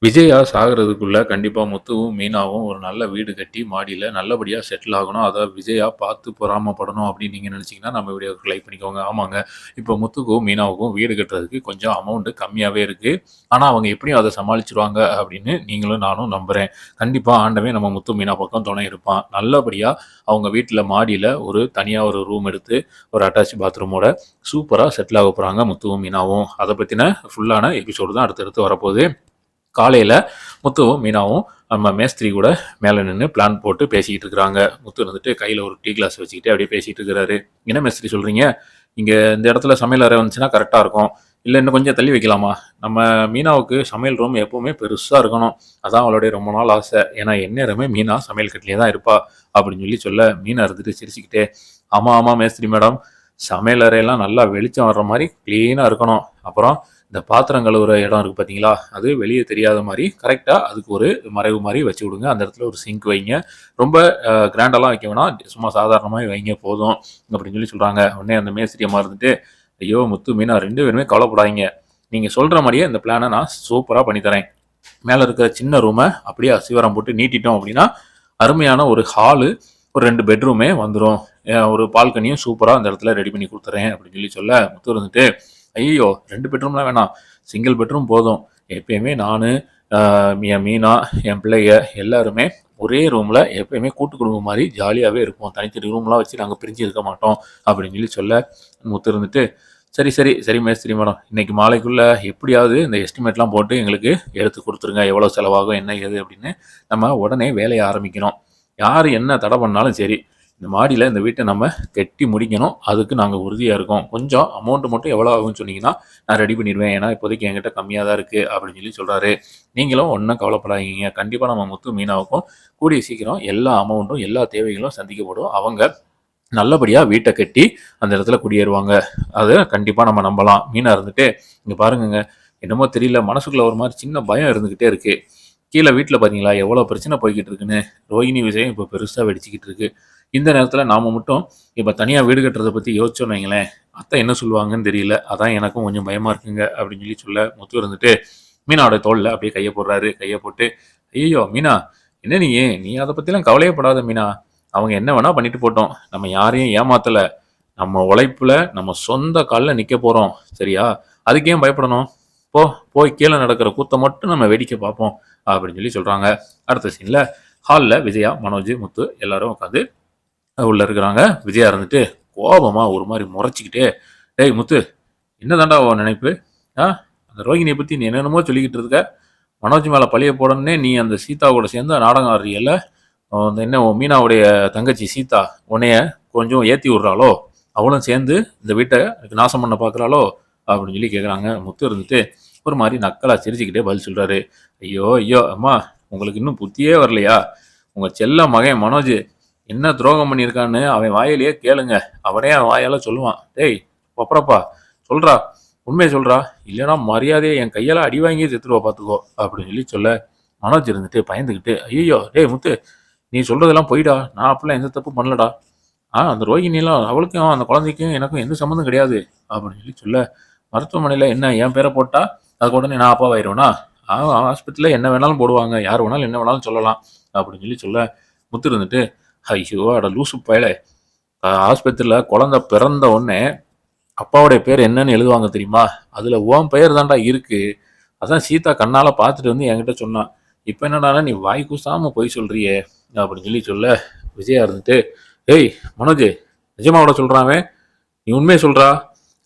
விஜயா சாகுறதுக்குள்ள கண்டிப்பா முத்துவும், மீனாவும் ஒரு நல்ல வீடு கட்டி மாடியில நல்லபடியா செட்டில் ஆகணும். அத விஜயா பார்த்து பொறாமப்படணும் அப்படின்னு நீங்க நினைச்சீங்கன்னா, நம்ம வீடியோவுக்கு லைக் பண்ணிக்கோங்க. ஆமாங்க. இப்போ முத்துக்கும், மீனாவுக்கும் வீடு கட்டுறதுக்கு கொஞ்சம் அமௌண்ட் கம்மியாவே இருக்கு. ஆனா, அவங்க எப்படியும் அத சமாளிச்சுருவாங்க அப்படின்னு நீங்களும் நானும் நம்புறேன். கண்டிப்பா ஆண்டவன் நம்ம முத்து, மீனா பக்கம் துணை இருப்பான். நல்லபடியா அவங்க வீட்ல மாடியில தனியா ஒரு ரூம் எடுத்து, ஒரு அட்டாச் பாத்ரூமோட சூப்பரா செட்டில் ஆக போறாங்க முத்துவும், மீனாவும். அத பத்தின ஃபுல்லான எபிசோடு தான் அடுத்தடுத்து வரப்போது. காலையில முத்துவும், மீனாவும் நம்ம மேஸ்திரி கூட மேல நின்னு பிளான் போட்டு பேசிக்கிட்டு இருக்கிறாங்க. முத்து இருந்துட்டு கையில ஒரு டீ கிளாஸ் வச்சுக்கிட்டு அப்படியே பேசிட்டு இருக்கிறாரு. "என்ன மேஸ்திரி சொல்றீங்க? இங்க இந்த இடத்துல சமையல் அறை வந்துச்சுன்னா கரெக்ட்டா இருக்கும். இல்ல இன்னும் கொஞ்சம் தள்ளி வைக்கலாமா? நம்ம மீனாவுக்கு சமையல் ரூம் எப்பவுமே பெருசா இருக்கணும். அதான் அவளுடைய ரொம்ப நாள் ஆசை. ஏன்னா எந்நேரமே மீனா சமையல் கட்டுலயே தான் இருப்பா." அப்படின்னு சொல்ல, மீனா இருந்துட்டு சிரிச்சுக்கிட்டே, "ஆமா, ஆமா மேஸ்திரி மேடம். சமையல் அறையெல்லாம் நல்லா வெளிச்சம் வர்ற மாரி கிளீனா இருக்கணும். அப்புறம் இந்த பாத்திரம் கழுவுற இடம் இருக்கு பார்த்தீங்களா? அது வெளிய தெரியாத மாரி கரெக்ட்டா அதுக்கு ஒரு மறைவு மாரி வச்சு விடுங்க. அந்த இடத்துல ஒரு சிங்க் வைங்க. ரொம்ப கிராண்டாலாம் வைக்க வேணாம். சும்மா சாதாரணமாவே வைங்க போதும்." அப்படின்னு சொல்றாங்க. உடனே அந்த மேஸ்திரி அம்மா இருந்துட்டு, "ஐயோ! முத்து, மீனா 2 பேருமே கவலைப்படாதீங்க. நீங்க சொல்ற மாரியே இந்த பிளான நான் சூப்பரா பண்ணி தரேன். மேல இருக்கிற சின்ன ரூம அப்படியே அஸ்திவாரம் போட்டு நீட்டிட்டோம் அப்படின்னா, அருமையான ஒரு ஹாலு, ஒரு 2 பெட்ரூமே வந்துரும். ஒரு பால்கனியும் சூப்பரா அந்த இடத்துல ரெடி பண்ணி குடுத்துர்றேன்." அப்படின்னு சொல்ல, முத்து இருந்துட்டு, "ஐயய்யோ! 2 பெட்ரூம்லாம் வேணாம். சிங்கிள் பெட்ரூம் போதும். எப்பயுமே நானு, அ என் மீனா, என் பிள்ளைக எல்லாருமே ஒரே ரூம்ல எப்பயுமே கூட்டு குடும்பம் மாரி ஜாலியாவே இருப்போம். தனித்தனி ரூம்லாம் வச்சு நாங்க பிரிஞ்சு இருக்க மாட்டோம்." அப்படின்னு சொல்ல, முத்து இருந்துட்டு, "சரி, சரி, சரி மேஸ்திரி மேடம். இன்னைக்கு மாலைக்குள்ள எப்படியாவது இந்த எஸ்டிமேட்லாம் போட்டு எங்களுக்கு எடுத்து குடுத்துருங்க. எவ்வளோ செலவாகும், என்ன ஏது அப்படின்னு நம்ம உடனே வேலைய ஆரம்பிக்கணும். யாரு என்ன தடை பண்ணாலும் சரி, இந்த மாடியில இந்த வீட்ட நம்ம கட்டி முடிக்கணும். அதுக்கு நாங்க உறுதியா இருக்கோம். கொஞ்சம் அமௌண்ட் மட்டும் எவ்வளோ ஆகும்னு சொன்னீங்கன்னா, நான் ரெடி பண்ணிருவேன். ஏன்னா இப்போதைக்கு என்கிட்ட கம்மியா தான் இருக்கு." அப்படின்னு சொல்றாரு. நீங்களும் ஒண்ணும் கவலைப்படாதீங்க. கண்டிப்பா நம்ம முத்து, மீனாவுக்கும் கூடிய சீக்கிரம் எல்லா அமௌண்ட்டும், எல்லா தேவைகளும் சந்திக்கப்படும். அவங்க நல்லபடியா வீட்ட கட்டி அந்த இடத்துல குடியேறுவாங்க. அத கண்டிப்பா நம்ம நம்பலாம். மீனா இருந்துட்டு, "இங்க பாருங்கங்க, என்னமோ தெரியல மனசுக்குள்ள ஒரு மாரி சின்ன பயம் இருந்துகிட்டே இருக்கு. கீழ வீட்ல பார்த்தீங்களா, எவ்வளோ பிரச்சனை போய்க்கிட்டு இருக்குன்னு. ரோகிணி விஷயம் இப்ப பெருசா வெடிச்சுக்கிட்டு இருக்கு. இந்த நேரத்துல நாம மட்டும் இப்ப தனியா வீடு கட்டுறத பத்தி யோசிச்சோம்னு வைங்களேன், அத்தை என்ன சொல்லுவாங்கன்னு தெரியல. அதான் எனக்கும் கொஞ்சம் பயமா இருக்குங்க." அப்படின்னு சொல்ல, முத்து இருந்துட்டு மீனாவோட தோள்ல அப்படியே கைய போடுறாரு. கைய போட்டு, "ஐயய்யோ! மீனா, என்ன நீ? நீ அத பத்திலாம் கவலையே படாத மீனா. அவங்க என்ன வேணா பண்ணிட்டு போட்டும். நம்ம யாரையும் ஏமாத்தல. நம்ம உழைப்புல நம்ம சொந்த கால்ல நிக்க போறோம். சரியா? அதுக்கு ஏன் பயப்படணும்? போ, போய் கீழ நடக்கிற கூத்த மட்டும் நம்ம வேடிக்கை பார்ப்போம்." அப்படின்னு சொல்றாங்க. அடுத்த சீன்ல ஹால்ல விஜயா, மனோஜ், முத்து எல்லாரும் உட்காந்து உள்ள இருக்கிறாங்க. விஜயா இருந்துட்டு கோபமா ஒரு மாரி முறைச்சுக்கிட்டே, "டேய் முத்து, என்னதான்டா உன் நினைப்பு? ஆ? அந்த ரோகிணிய பத்தி நீ என்னென்னமோ சொல்லிக்கிட்டு இருக்க. மனோஜ் மேல பழிய போடணும்னே நீ அந்த சீதா கூட சேர்ந்து நாடகம் ஆடுறீயல்ல? அந்த என்ன உன் மீனாவுடைய தங்கச்சி சீதா உன்னைய கொஞ்சம் ஏத்தி விடுறாளோ? அவளும் சேர்ந்து இந்த வீட்ட நாசம் பண்ண பார்க்குறாளோ?" அப்படின்னு கேட்குறாங்க. முத்து இருந்துட்டு ஒரு மாரி நக்கலா சிரிச்சுக்கிட்டே பதில் சொல்றாரு. "ஐயோ! ஐயோ! அம்மா, உங்களுக்கு இன்னும் புத்தியே வரலையா? உங்க செல்ல மகன் மனோஜ் என்ன துரோகம் பண்ணியிருக்கான்னு அவன் வாயிலேயே கேளுங்க. அவனே அவன் வாயால சொல்லுவான். டேய் கொப்பரப்பா, சொல்றா, உண்மைய சொல்றா. இல்லன்னா மரியாதையா என் கையால அடி வாங்கியே செத்துருவ பார்த்துக்கோ." அப்படின்னு சொல்ல, மனோஜ் இருந்துட்டு பயந்துகிட்டு, "ஐயய்யோ! டேய் முத்து, நீ சொல்றதெல்லாம் பொய்டா. நான் அப்படிலாம் எந்த தப்பும் பண்ணலடா. அந்த ரோகிணிலாம் அவளுக்கும் அந்த குழந்தைக்கும் எனக்கும் எந்த சம்மந்தம் கிடையாது." அப்படின்னு சொல்ல, "மருத்துவமனையில என்ன என் பேர போட்டா, அதுக்கு உடனே நான் அப்பாவாயிருவேனா? ஹாஸ்பிட்டல்ல என்ன வேணாலும் போடுவாங்க. யார் வேணாலும் என்ன வேணாலும் சொல்லலாம்." அப்படின்னு சொல்ல, முத்து இருந்துட்டு, "ஐயோ! அட லூசு பயலே! ஆஸ்பத்திரியில குழந்தை பிறந்த உடனே அப்பாவுடைய பேர் என்னன்னு எழுதுவாங்க தெரியுமா? அதுல உன் பெயர் தான்டா இருக்கு. அதான் சீதா கண்ணால பார்த்துட்டு வந்து என்கிட்ட சொன்னா. இப்ப என்னடான்னா நீ வாய் கூசாம பொய் சொல்றியே!" அப்படின்னு சொல்ல, விஜயா இருந்துட்டு, "ஏய் மனோஜ், நிஜமாவாடா சொல்றான் அவன்? நீ உண்மைய சொல்றா?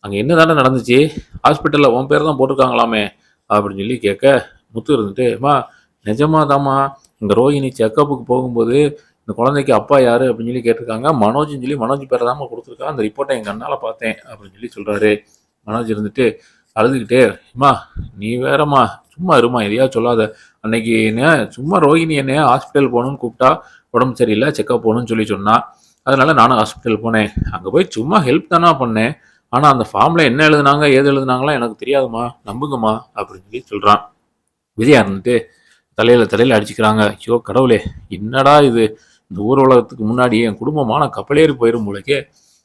அங்க என்னதான்டா நடந்துச்சு? ஹாஸ்பிட்டல்ல உன் பேர் தான் போட்டிருக்காங்களாமே!" அப்படின்னு கேட்க, முத்து இருந்துட்டு, "அம்மா, நிஜமாதாம்மா. இந்த ரோகிணி செக்கப்புக்கு போகும்போது, இந்த குழந்தைக்கு அப்பா யாரு அப்படின்னு கேட்டிருக்காங்க. மனோஜ்ன்னு மனோஜ் பேர தாம்மா குடுத்துருக்கா. அந்த ரிப்போர்ட்ட என் கண்ணால பார்த்தேன்." அப்படின்னு சொல்றாரு. மனோஜ் இருந்துட்டு அழுதுகிட்டே, "அம்மா, நீ வேறம்மா. சும்மா இரும்மா. எதையாவது சொல்லாத. அன்னைக்கு என்ன சும்மா ரோகிணி என்னைய ஹாஸ்பிட்டல் போகணும்னு கூப்பிட்டா, உடம்பு சரியில்ல, செக்கப் போகணும்னு சொன்னா. அதனால நானும் ஹாஸ்பிட்டல் போனேன். அங்க போய் சும்மா ஹெல்ப் தான பண்ணேன். ஆனா அந்த ஃபார்ம்ல என்ன எழுதுனாங்க, ஏது எழுதுனாங்கலாம் எனக்கு தெரியாதும்மா. நம்புங்கம்மா." அப்படின்னு சொல்றான். விஜயா இருந்துட்டு தலையில அடிச்சுக்கிறாங்க. ஐயோ கடவுளே! என்னடா இது? இந்த ஊர் உலகத்துக்கு முன்னாடி என் குடும்பமான கப்பலேறி போயிரும் போலக்கே.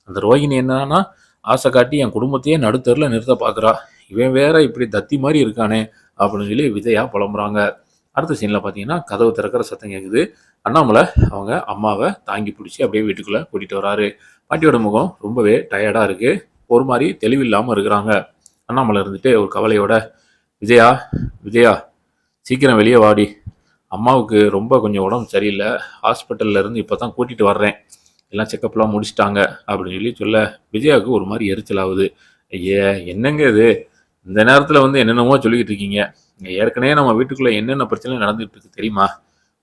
அந்த ரோகிணி என்னன்னா, ஆசை காட்டி என் குடும்பத்தையே நடுத்தெருவுல நிறுத்த பார்க்குறா. இவன் வேற இப்படி தத்தி மாரி இருக்கானே! அப்படின்னு சொல்லி விஜயா புலம்புறாங்க. அடுத்த சீன்ல பார்த்தீங்கன்னா, கதவு திறக்கிற சத்தம் கேட்குது. அண்ணாமலை அவங்க அம்மாவ தாங்கி பிடிச்சு அப்படியே வீட்டுக்குள்ள கூட்டிட்டு வராரு. பாட்டியோட முகம் ரொம்பவே டயர்டா இருக்கு. ஒரு மாரி தெளிவில்லாம இருக்கிறாங்க. அண்ணாமலை இருந்துட்டு ஒரு கவலையோட, "விஜயா, விஜயா சீக்கிரம் வெளிய வாடி. அம்மாவுக்கு ரொம்ப கொஞ்சம் உடம்பு சரியில்ல. ஹாஸ்பிட்டல்ல இருந்து இப்போ தான் கூட்டிட்டு வர்றேன். எல்லாம் செக்கப்லாம் முடிச்சுட்டாங்க." அப்படின்னு சொல்லி சொல்ல, விஜயாவுக்கு ஒரு மாரி எரிச்சல் ஆகுது. ஐய! என்னங்க இது? இந்த நேரத்தில வந்து என்னென்னமோ சொல்லிக்கிட்டு இருக்கீங்க. ஏற்கனவே நம்ம வீட்டுக்குள்ள என்னென்ன பிரச்சனை நடந்துட்டு இருக்கு தெரியுமா?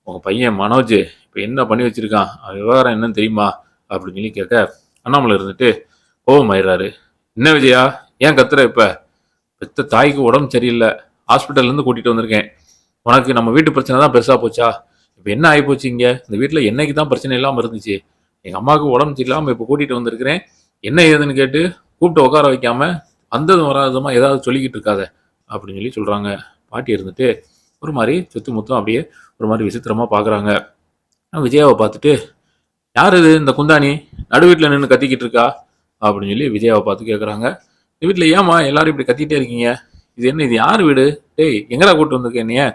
உங்க பையன் மனோஜ் இப்ப என்ன பண்ணி வச்சிருக்கான்? அவன் விவகாரம் என்னன்னு தெரியுமா? அப்படின்னு சொல்லி கேட்க, அண்ணாமலை இருந்துட்டு கோவமாயிடுறாரு. என்ன விஜயா? ஏன் கத்துற இப்ப? பெத்த தாய்க்கு உடம்பு சரியில்ல. ஹாஸ்பிட்டல்ல இருந்து கூட்டிட்டு வந்திருக்கேன். உனக்கு நம்ம வீட்டு பிரச்சனை தான் பெருசா போச்சா? இப்ப என்ன ஆயிப்போச்சு இங்க? இந்த வீட்ல என்னைக்கு தான் பிரச்சனை இல்லாம இருந்துச்சு? எங்க அம்மாவுக்கு உடம்பு சரியில்லாம இப்ப கூட்டிட்டு வந்திருக்கிறேன். என்ன ஏதுன்னு கேட்டு கூப்பிட்டு உட்கார வைக்காம வந்ததும் வராததுமா ஏதாவது சொல்லிக்கிட்டு இருக்காத அப்படின்னு சொல்லி சொல்றாங்க. பாட்டி இருந்துட்டு ஒரு மாரி சுத்து முத்தும் அப்படியே ஒரு மாரி விசித்திரமா பார்க்குறாங்க. விஜயாவை பார்த்துட்டு, "யார் இது இந்த குந்தாணி? நடு வீட்ல நின்னு கத்திக்கிட்டு இருக்கா?" அப்படின்னு சொல்லி விஜயாவை பார்த்து கேட்குறாங்க. "இந்த வீட்ல ஏம்மா எல்லாரும் இப்படி கத்திட்டே இருக்கீங்க? இது என்ன? இது யார் வீடு? டேய் எங்கடா கூட்டு வந்திருக்க என்னைய?"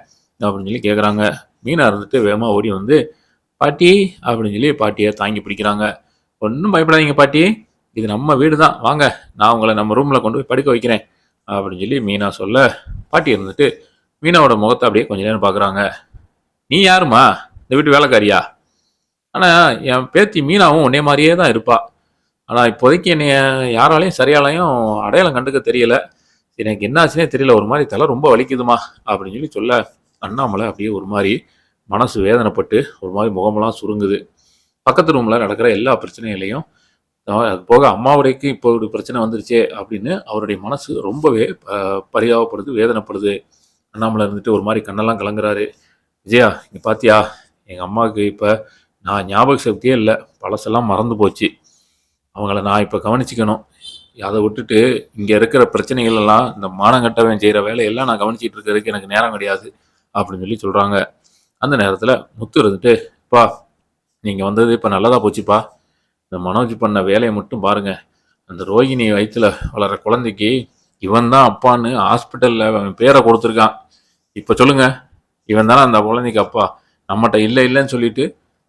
அப்படின்னு சொல்லி கேட்குறாங்க. மீனா இருந்துட்டு வேகமா ஓடி வந்து, "பாட்டி" அப்படின்னு சொல்லி பாட்டிய தாங்கி பிடிக்கிறாங்க. "ஒண்ணும் பயப்படாதீங்க பாட்டி. இது நம்ம வீடு தான். வாங்க, நான் உங்கள நம்ம ரூம்ல கொண்டு போய் படுக்க வைக்கிறேன்." அப்படின்னு சொல்லி மீனா சொல்ல, பாட்டி இருந்துட்டு மீனாவோட முகத்த அப்படியே கொஞ்ச நேரம் பார்க்குறாங்க. "நீ யாரும்மா? இந்த வீட்டு வேலைக்காரியா? ஆனா என் பேத்தி மீனாவும் உன்னைய மாரியே தான் இருப்பா. ஆனா இப்போதைக்கு என்னைய யாராலயும் சரியாலயும் அடையாளம் கண்டுக்க தெரியல. எனக்கு என்ன ஆச்சுன்னே தெரியல. ஒரு மாரி தல ரொம்ப வலிக்குதும்மா." அப்படின்னு சொல்லி சொல்ல, அண்ணாமலை அப்படியே ஒரு மாரி மனசு வேதனைப்பட்டு ஒரு மாரி முகமெல்லாம் சுருங்குது. பக்கத்து ரூம்ல நடக்கிற எல்லா பிரச்சனைகளையும் அது போக அம்மாவுடையக்கு இப்போ ஒரு பிரச்சனை வந்துருச்சே அப்படின்னு அவருடைய மனசு ரொம்பவே பரிதாபப்படுது, வேதனைப்படுது. அண்ணாமலை இருந்துட்டு ஒரு மாரி கண்ணெல்லாம் கலங்குறாரு. "விஜயா இங்க பாத்தியா? எங்க அம்மாவுக்கு இப்ப நான் ஞாபக சக்தியே இல்ல. பழசெல்லாம் மறந்து போச்சு. அவங்கள நான் இப்ப கவனிச்சுக்கணும். அத விட்டுட்டு இங்க இருக்கிற பிரச்சனைகள் எல்லாம் இந்த மானங்கெட்டவன் செய்ற வேலையெல்லாம் நான் கவனிச்சுட்டு இருக்கிறதுக்கு எனக்கு நேரம் கிடையாது." அப்படின்னு சொல்லி சொல்றாங்க. அந்த நேரத்துல முத்து இருந்துட்டு, "அப்பா நீங்க வந்தது இப்ப நல்லதா போச்சுப்பா. இந்த மனோஜ் பண்ண வேலைய மட்டும் பாருங்க. அந்த ரோகிணி வயித்துல வளர்ற குழந்தைக்கு இவன் தான் அப்பான்னு ஹாஸ்பிட்டல்ல அவன் பேர குடுத்துருக்கான். இப்ப சொல்லுங்க, இவன் தானே அந்த குழந்தைக்கு அப்பா? நம்மட்ட இல்ல இல்லன்னு சொல்லிட்டு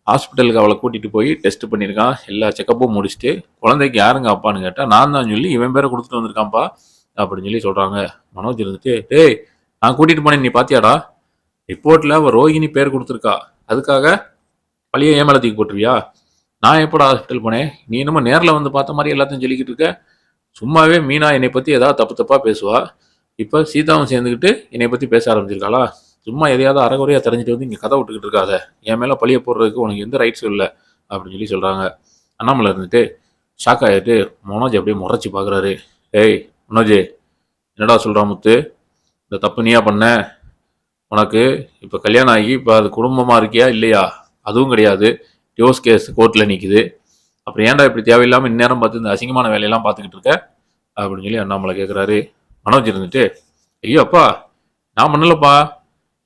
ஹாஸ்பிட்டலுக்கு அவள கூட்டிட்டு போய் டெஸ்ட் பண்ணியிருக்கான். எல்லா செக்கப்பும் முடிச்சுட்டு, குழந்தைக்கு யாருங்க அப்பான்னு கேட்டா, நான் தான் சொல்லி இவன் பேர குடுத்துட்டு வந்திருக்கான்ப்பா." அப்படின்னு சொல்லி சொல்றாங்க. மனோஜ் இருந்துட்டு, "டேய் நான் கூட்டிட்டு போனேன் நீ பாத்தியாடா? ரிப்போர்ட்ல அவ ரோகிணி பேர் குடுத்துருக்கா. அதுக்காக பழிய என் மேல தூக்கி போட்டுருவியா? நான் எப்போடா ஹாஸ்பிட்டல் போனேன்? நீ என்னமோ நேர்ல வந்து பார்த்த மாரி எல்லாத்தையும் சொல்லிக்கிட்டு இருக்க. சும்மாவே மீனா என்னை பத்தி ஏதாவது தப்பு தப்பா பேசுவா. இப்ப சீதாவும் சேர்ந்துக்கிட்டு என்னை பத்தி பேச ஆரம்பிச்சிருக்காளா? சும்மா எதையாவது அரைகுறையா தெரிஞ்சுட்டு வந்து இங்க கதை விட்டுக்கிட்டு இருக்காத. என் மேல பழிய போடுறதுக்கு உனக்கு எந்த ரைட்ஸும் இல்ல." அப்படின்னு சொல்லி சொல்றாங்க. அண்ணாமலை இருந்துட்டு ஷாக் ஆயிட்டு மனோஜ் அப்படியே முறைச்சு பார்க்குறாரு. "ஏய் மனோஜ் என்னடா சொல்றா முத்து? இந்த தப்பு நீயா பண்ண? உனக்கு இப்ப கல்யாணம் ஆகி இப்ப அது குடும்பமா இருக்கியா இல்லையா? அதுவும் கிடையாது. டிவோர்ஸ் கேஸ் கோர்ட்ல நிக்குது. அப்புறம் ஏன்டா இப்படி தேவையில்லாம இந்நேரம் பார்த்து இந்த அசிங்கமான வேலையெல்லாம் பார்த்துக்கிட்டு இருக்க?" அப்படின்னு சொல்லி அண்ணாமலை கேட்குறாரு. மனோஜ் இருந்துட்டு, "ஐயோ அப்பா நான் பண்ணலப்பா.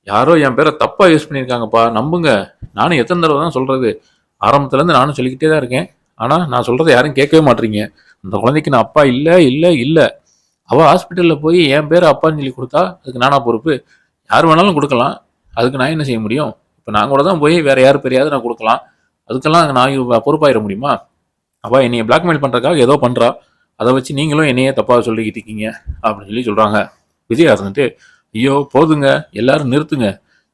யாரோ என் பேரை தப்பா யூஸ் பண்ணியிருக்காங்கப்பா. நம்புங்க. நானும் எத்தனை தடவை தான் சொல்றது? ஆரம்பத்துலேருந்து நானும் சொல்லிக்கிட்டே தான் இருக்கேன். ஆனா நான் சொல்றதை யாரும் கேட்கவே மாட்றீங்க. அந்த குழந்தைக்கு நான் அப்பா இல்ல, இல்ல, இல்ல. அவ ஹாஸ்பிட்டல்ல போய் என் பேரை அப்பான்னு சொல்லி கொடுத்தா அதுக்கு நானா பொறுப்பு? யார் வேணாலும் கொடுக்கலாம். அதுக்கு நான் என்ன செய்ய முடியும்? இப்போ நான் கூட தான் போய் வேற யார் பேரையாவது நான் கொடுக்கலாம். அதுக்கெல்லாம் நான் பொறுப்பாயிட முடியுமா? அவ என்னைய பிளாக்மெயில் பண்றதுக்காக ஏதோ பண்றா. அதை வச்சு நீங்களும் என்னையே தப்பா சொல்லிக்கிட்டு இருக்கீங்க." அப்படின்னு சொல்லி சொல்றாங்க. விஜயா இருந்துட்டு, "ஐயோ போதுங்க, எல்லாரும் நிறுத்துங்க.